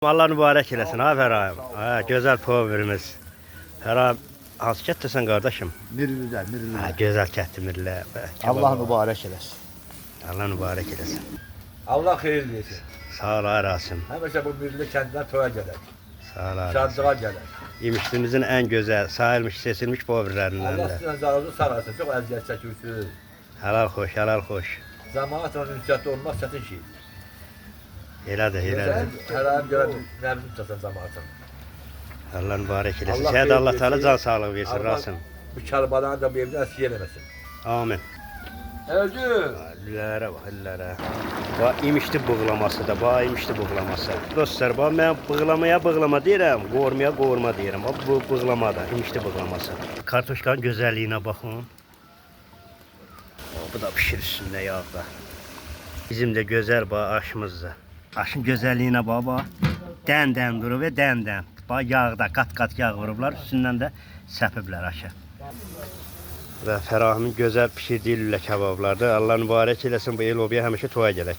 Allah mübarək eləsin, ha Fərahim. Gözəl poverimiz. Fərahim, hansı kətdəsən qardaşım? Mirliler, mirliler. Gözəl kətdi Mirlə. Allah mübarək eləsin. Allah mübarək eləsin. Allah xeyir versin. Sağ ol, Rasim. Həmişə bu milli kəndindən toya gələr. Sağ ol, Rasim. Şadlığa gələr. İmişlimizin en güzel, sayılmış, seçilmiş poverlerinden Allah de. sizdən zararlı sarasın. Çox əziyyət çəkirsiniz. Helal hoş, helal hoş. Cəmaatla ünsiyyətli olmaq çətin şey. Elədir, elədir. Hər an görə nəbzim tutsan cəmaatın. Allah mübarək eləsin. Allah Sənə də Allah xeyir Teala versin. can sağlığı versin, Allah Rasim. Bu Kərbalanı da bu evdə əsir eləməsin. Amin. Özüm. Əllərə bax, əllərə. Bax, imişli buğlaması da, bax, imişli buğlaması. Dostlar, bax, mən bığlamaya deyirəm, qoğurmaya deyirəm. Bax, bu bığlama da, imişli buğlaması. Kartoşkanın gözəlliyinə baxın. Bu da pişir üstündə yağda. Bizim də gözəl bax, aşımızdır. Aşın gözəlliyinə bax, bax. Dən durub və dən. Bax, yağda, qat yağ vurublar, üstündən də səpiblər aşı. Və Fərahimin gözəl pişirdiyi lülə kebablardır. Allah mübarək eləsin, bu el obaya həmişə toya gələk.